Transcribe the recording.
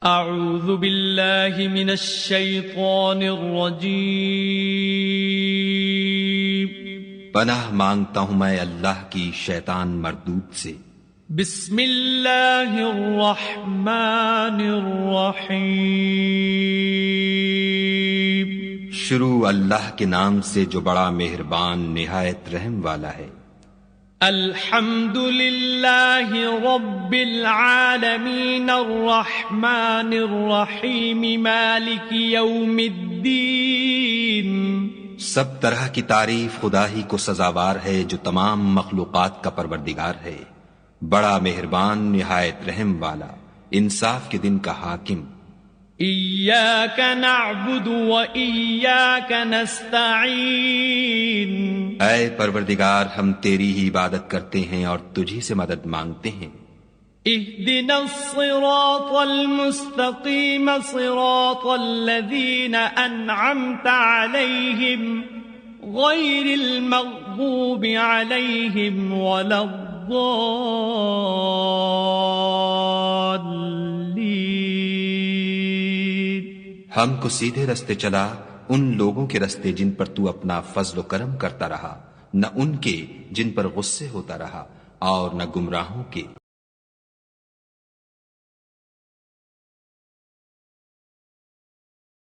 اعوذ باللہ من الشیطان الرجیم پناہ مانگتا ہوں میں اللہ کی شیطان مردود سے۔ بسم اللہ الرحمن الرحیم شروع اللہ کے نام سے جو بڑا مہربان نہایت رحم والا ہے۔ الحمد للہ رب العالمین الرحمن الرحیم مالک یوم الدین۔ سب طرح کی تعریف خدا ہی کو سزاوار ہے جو تمام مخلوقات کا پروردگار ہے، بڑا مہربان نہایت رحم والا، انصاف کے دن کا حاکم۔ ایاک نعبد و ایاک نستعین۔ اے پروردگار ہم تیری ہی عبادت کرتے ہیں اور تجھی سے مدد مانگتے ہیں۔ اہدنا الصراط المستقیم صراط الذین انعمت علیہم غیر المغضوب علیہم ولا الضالین۔ ہم کو سیدھے رستے چلا، ان لوگوں کے رستے جن پر تو اپنا فضل و کرم کرتا رہا، نہ ان کے جن پر غصے ہوتا رہا، اور نہ گمراہوں کے۔